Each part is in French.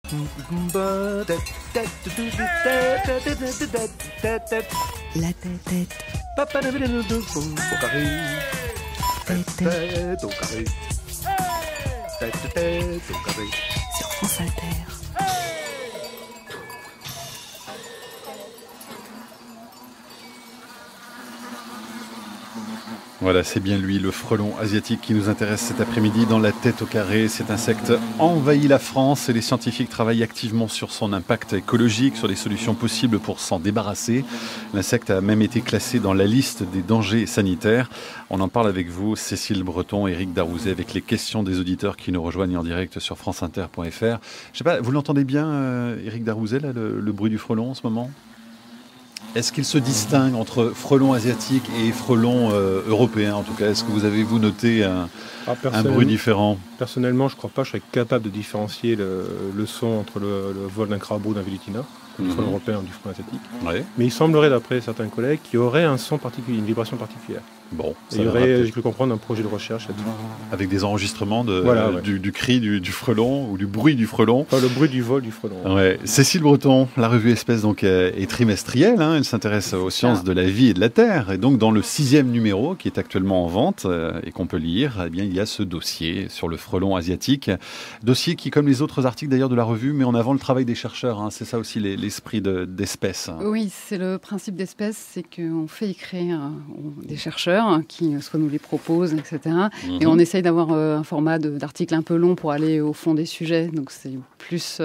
La tête Au carré. Tête au carré. Tête au carré. sur France Inter. Voilà, c'est bien lui, le frelon asiatique qui nous intéresse cet après-midi dans La tête au carré. Cet insecte envahit la France et les scientifiques travaillent activement sur son impact écologique, sur les solutions possibles pour s'en débarrasser. L'insecte a même été classé dans la liste des dangers sanitaires. On en parle avec vous, Cécile Breton, Éric Darouzet, avec les questions des auditeurs qui nous rejoignent en direct sur franceinter.fr. Je sais pas, vous l'entendez bien, Éric Darouzet, là, le bruit du frelon en ce moment ? Est-ce qu'il se distingue entre frelon asiatique et frelon européen en tout cas? Est-ce que vous avez noté un bruit différent? Personnellement, je ne crois pas que je serais capable de différencier le son entre le vol d'un crabeau ou d'un vélutina, du frelon européen ou du frelon asiatique. Ouais. Mais il semblerait, d'après certains collègues, qu'il y aurait un son particulier, une vibration particulière. Bon, Et il y aurait, j'ai cru comprendre, un projet de recherche là-dessus. avec des enregistrements Voilà, du cri du frelon ou du bruit du frelon. Enfin, le bruit du vol du frelon. Ouais. Cécile Breton, la revue Espèce donc, est trimestrielle, hein, elle s'intéresse aux sciences de la vie et de la Terre. Et donc dans le 6e numéro, qui est actuellement en vente et qu'on peut lire, eh bien, il y a ce dossier sur le frelon asiatique. Dossier qui, comme les autres articles d'ailleurs de la revue, met en avant le travail des chercheurs. Hein. C'est ça aussi l'esprit d'Espèce. Oui, c'est le principe d'Espèce, c'est qu'on fait écrire des chercheurs qui soit nous les proposent, etc. Et on essaye d'avoir un format d'article un peu long pour aller au fond des sujets. Donc c'est plus,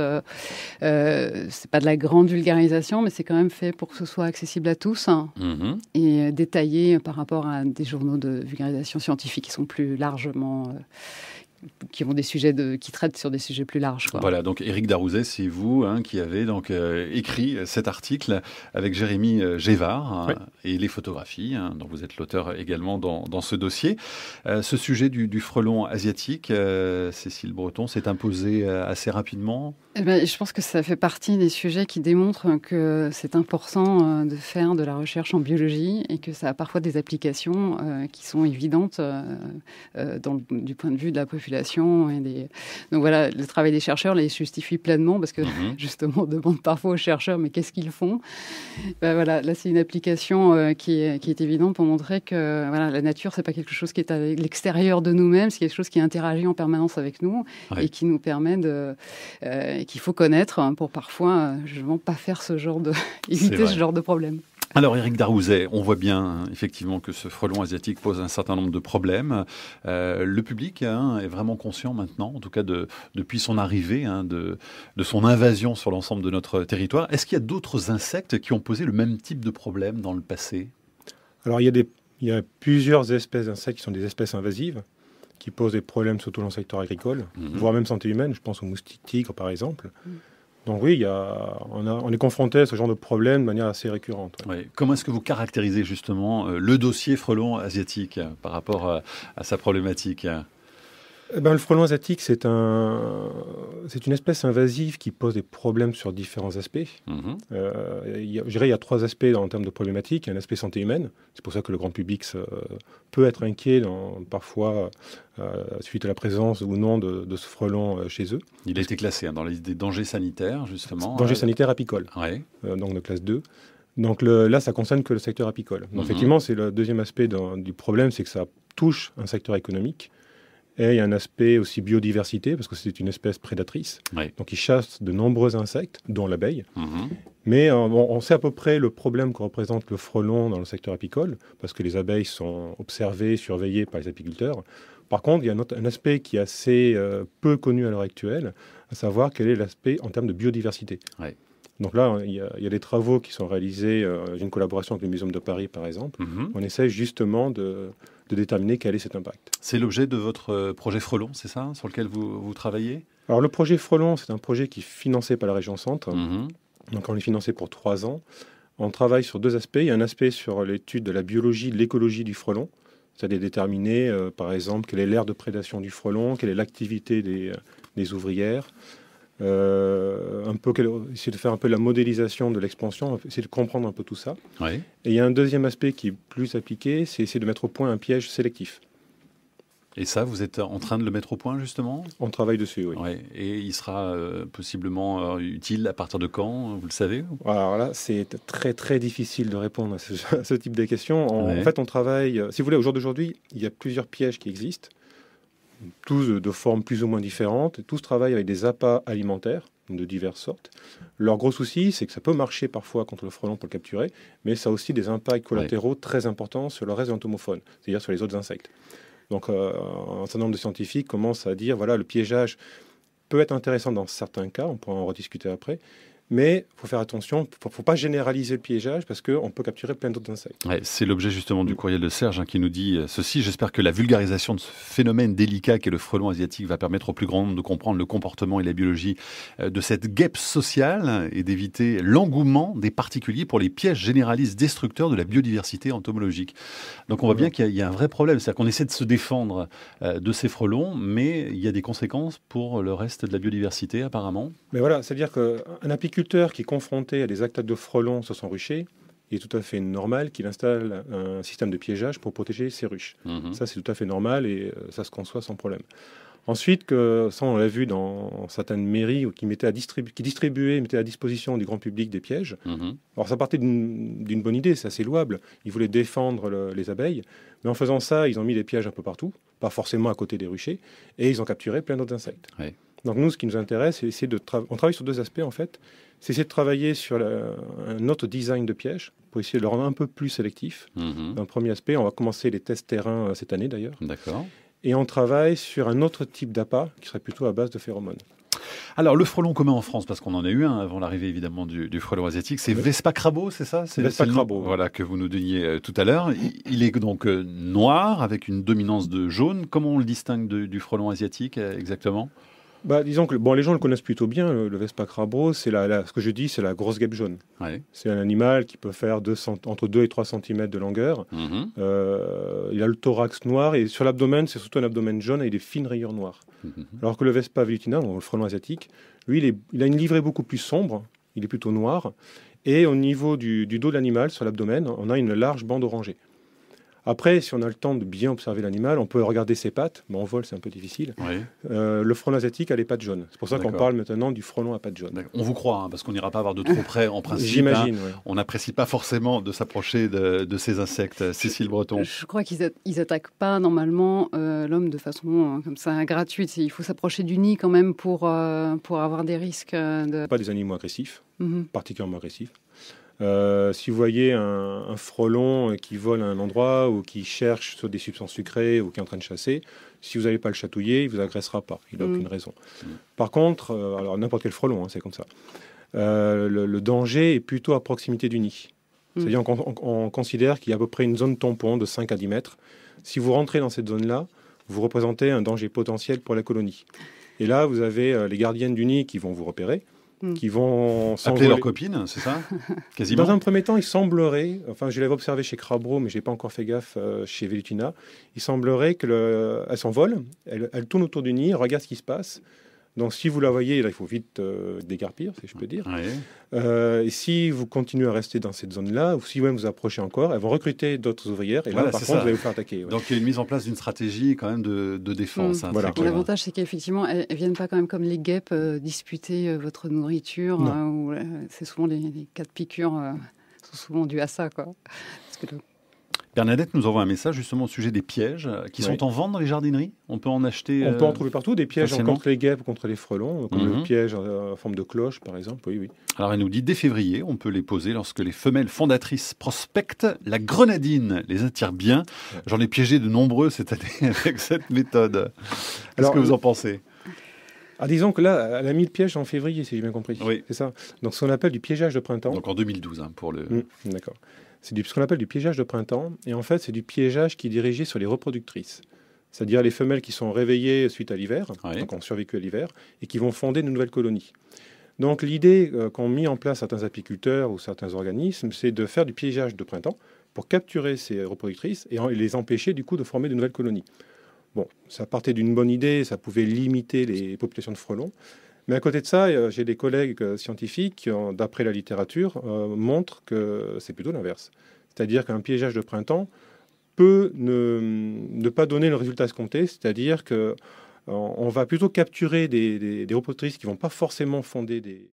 c'est pas de la grande vulgarisation, mais c'est quand même fait pour que ce soit accessible à tous et détaillé par rapport à des journaux de vulgarisation scientifique qui sont plus largement qui ont des sujets qui traitent sur des sujets plus larges, quoi. Voilà, donc Éric Darouzet, c'est vous qui avez donc écrit cet article avec Jérémy Gévard et les photographies, dont vous êtes l'auteur également dans ce dossier. Ce sujet du frelon asiatique, Cécile Breton, s'est imposé assez rapidement. Eh ben, je pense que ça fait partie des sujets qui démontrent que c'est important de faire de la recherche en biologie et que ça a parfois des applications qui sont évidentes du point de vue de la population. Donc voilà, le travail des chercheurs les justifie pleinement parce que justement on demande parfois aux chercheurs mais qu'est-ce qu'ils font. Ben voilà, là c'est une application qui est évidente pour montrer que voilà, la nature c'est pas quelque chose qui est à l'extérieur de nous-mêmes, c'est quelque chose qui interagit en permanence avec nous et qui nous permet qu'il faut connaître pour parfois justement pas faire éviter ce genre de problème. Alors Éric Darouzet, on voit bien effectivement que ce frelon asiatique pose un certain nombre de problèmes. Le public est vraiment conscient maintenant, en tout cas depuis son arrivée, de son invasion sur l'ensemble de notre territoire. Est-ce qu'il y a d'autres insectes qui ont posé le même type de problème dans le passé? Alors il y a plusieurs espèces d'insectes qui sont des espèces invasives, qui posent des problèmes surtout dans le secteur agricole, voire même santé humaine. Je pense aux moustiques tigres par exemple. Donc oui, on est confronté à ce genre de problème de manière assez récurrente. Oui. Comment est-ce que vous caractérisez justement le dossier frelon asiatique par rapport à sa problématique? Le frelon asiatique, c'est une espèce invasive qui pose des problèmes sur différents aspects. Je dirais il y a 3 aspects en termes de problématiques. Il y a un aspect santé humaine. C'est pour ça que le grand public peut être inquiet parfois suite à la présence ou non de ce frelon chez eux. Il a été classé dans la liste des dangers sanitaires, justement. Danger sanitaire apicole, donc de classe 2. Donc là, ça concerne que le secteur apicole. Donc effectivement, c'est le deuxième aspect du problème, c'est que ça touche un secteur économique. Et il y a un aspect aussi biodiversité, parce que c'est une espèce prédatrice. Donc il chasse de nombreux insectes, dont l'abeille. Mais on sait à peu près le problème que représente le frelon dans le secteur apicole, parce que les abeilles sont observées, surveillées par les apiculteurs. Par contre, il y a un aspect qui est assez peu connu à l'heure actuelle, à savoir quel est l'aspect en termes de biodiversité. Donc là, il y a des travaux qui sont réalisés, une collaboration avec le Muséum de Paris, par exemple. On essaie justement de déterminer quel est cet impact. C'est l'objet de votre projet Frelon, c'est ça, sur lequel vous travaillez? Alors le projet Frelon, c'est un projet qui est financé par la région Centre. Donc on est financé pour 3 ans. On travaille sur 2 aspects. Il y a un aspect sur l'étude de la biologie, de l'écologie du frelon. C'est-à-dire déterminer, par exemple, quelle est l'aire de prédation du frelon, quelle est l'activité des ouvrières. Essayer de faire un peu la modélisation de l'expansion, essayer de comprendre un peu tout ça. Et il y a un deuxième aspect qui est plus appliqué, c'est essayer de mettre au point un piège sélectif. Et ça, vous êtes en train de le mettre au point, justement ? On travaille dessus, oui. Ouais. Et il sera possiblement utile à partir de quand, vous le savez ? Alors là, c'est très très difficile de répondre à ce type de questions. Ouais. En fait, on travaille, si vous voulez, au jour d'aujourd'hui, il y a plusieurs pièges qui existent, tous de formes plus ou moins différentes, et tous travaillent avec des appâts alimentaires de diverses sortes. Leur gros souci, c'est que ça peut marcher parfois contre le frelon pour le capturer, mais ça a aussi des impacts collatéraux très importants sur le reste des entomophones, c'est-à-dire sur les autres insectes. Donc, un certain nombre de scientifiques commencent à dire, voilà, le piégeage peut être intéressant dans certains cas, on pourra en rediscuter après, mais il faut faire attention, il ne faut pas généraliser le piégeage parce qu'on peut capturer plein d'autres insectes. Ouais, c'est l'objet justement du courriel de Serge qui nous dit ceci. J'espère que la vulgarisation de ce phénomène délicat qu'est le frelon asiatique va permettre au plus grand nombre de comprendre le comportement et la biologie de cette guêpe sociale et d'éviter l'engouement des particuliers pour les pièges généralistes destructeurs de la biodiversité entomologique. Donc on voit bien qu'il y a un vrai problème. C'est-à-dire qu'on essaie de se défendre de ces frelons, mais il y a des conséquences pour le reste de la biodiversité apparemment. Mais voilà, c'est-à-dire qu'un apiculteur qui est confronté à des attaques de frelons sur son rucher, il est tout à fait normal qu'il installe un système de piégeage pour protéger ses ruches. Ça, c'est tout à fait normal et ça se conçoit sans problème. Ensuite, ça, on l'a vu dans certaines mairies qui distribuaient, mettaient à disposition du grand public des pièges. Alors, ça partait d'une bonne idée, c'est assez louable. Ils voulaient défendre les abeilles, mais en faisant ça, ils ont mis des pièges un peu partout, pas forcément à côté des ruchers, et ils ont capturé plein d'autres insectes. Ouais. Donc nous, ce qui nous intéresse, c'est essayer on travaille sur deux aspects en fait. C'est essayer de travailler sur un autre design de piège pour essayer de le rendre un peu plus sélectif. D'un premier aspect, on va commencer les tests terrain cette année d'ailleurs. D'accord. Et on travaille sur un autre type d'appât qui serait plutôt à base de phéromones. Alors, le frelon commun en France, parce qu'on en a eu un avant l'arrivée évidemment du frelon asiatique, c'est Vespa crabo, c'est ça ? C'est Vespa crabo. Voilà, que vous nous donniez tout à l'heure. Il est donc noir avec une dominance de jaune. Comment on le distingue du frelon asiatique exactement ? Disons que les gens le connaissent plutôt bien, le Vespa crabo, c'est ce que je dis, c'est la grosse guêpe jaune. Ouais. C'est un animal qui peut faire entre 2 et 3 cm de longueur. Il a le thorax noir et sur l'abdomen, c'est surtout un abdomen jaune avec des fines rayures noires. Alors que le Vespa velutina, le frelon asiatique, lui, il a une livrée beaucoup plus sombre, il est plutôt noir. Et au niveau du dos de l'animal, sur l'abdomen, on a une large bande orangée. Après, si on a le temps de bien observer l'animal, on peut regarder ses pattes. Mais en vol, c'est un peu difficile. Oui. Le frelon asiatique a les pattes jaunes. C'est pour ça qu'on parle maintenant du frelon à pattes jaunes. On vous croit, parce qu'on n'ira pas voir de trop près en principe. J'imagine, oui. On n'apprécie pas forcément de s'approcher de ces insectes. Cécile Breton. Je crois qu'ils n'attaquent pas normalement l'homme de façon comme ça gratuite. Il faut s'approcher du nid quand même pour avoir des risques. Pas des animaux agressifs, particulièrement agressifs. Si vous voyez un frelon qui vole à un endroit ou qui cherche sur des substances sucrées ou qui est en train de chasser, si vous n'allez pas le chatouiller, il ne vous agressera pas. Il n'a aucune raison. Par contre, alors n'importe quel frelon, c'est comme ça. Le danger est plutôt à proximité du nid. C'est-à-dire qu'on considère qu'il y a à peu près une zone tampon de 5 à 10 mètres. Si vous rentrez dans cette zone-là, vous représentez un danger potentiel pour la colonie. Et là, vous avez les gardiennes du nid qui vont vous repérer, qui vont appeler leurs copines, c'est ça? Quasiment. Dans un premier temps, il semblerait, enfin je l'avais observé chez Crabreau, mais je n'ai pas encore fait gaffe chez Velutina, il semblerait qu'elle s'envole, elle tourne autour du nid, regarde ce qui se passe. Donc si vous la voyez, là, il faut vite dégarpir, si je peux dire. Et si vous continuez à rester dans cette zone-là, ou si même vous approchez encore, elles vont recruter d'autres ouvrières, et là, par contre, vous allez vous faire attaquer. Donc il y a une mise en place d'une stratégie quand même de défense. Voilà. L'avantage, c'est qu'effectivement, elles ne viennent pas quand même comme les guêpes disputer votre nourriture. C'est souvent les cas de piqûres sont souvent dus à ça, quoi. Parce que Bernadette nous envoie un message justement au sujet des pièges qui sont en vente dans les jardineries. On peut en acheter. On peut en trouver partout, des pièges facilement. contre les guêpes ou contre les frelons, comme le piège en forme de cloche, par exemple. Oui. Alors elle nous dit, dès février, on peut les poser lorsque les femelles fondatrices prospectent. La grenadine les attire bien. J'en ai piégé de nombreux cette année avec cette méthode. Qu'est-ce que vous en pensez ? Disons que là, elle a mis le piège en février, si j'ai bien compris. Oui. C'est ça. Donc, ce qu'on appelle du piégeage de printemps. Donc en 2012, pour le... D'accord. C'est ce qu'on appelle du piégeage de printemps. Et en fait, c'est du piégeage qui est dirigé sur les reproductrices. C'est-à-dire les femelles qui sont réveillées suite à l'hiver, donc ont survécu à l'hiver, et qui vont fonder de nouvelles colonies. Donc l'idée qu'ont mis en place certains apiculteurs ou certains organismes, c'est de faire du piégeage de printemps pour capturer ces reproductrices et les empêcher du coup de former de nouvelles colonies. Bon, ça partait d'une bonne idée, ça pouvait limiter les populations de frelons. Mais à côté de ça, j'ai des collègues scientifiques qui, d'après la littérature, montrent que c'est plutôt l'inverse. C'est-à-dire qu'un piégeage de printemps peut ne pas donner le résultat escompté, c'est-à-dire qu'on va plutôt capturer des reproductrices qui ne vont pas forcément fonder des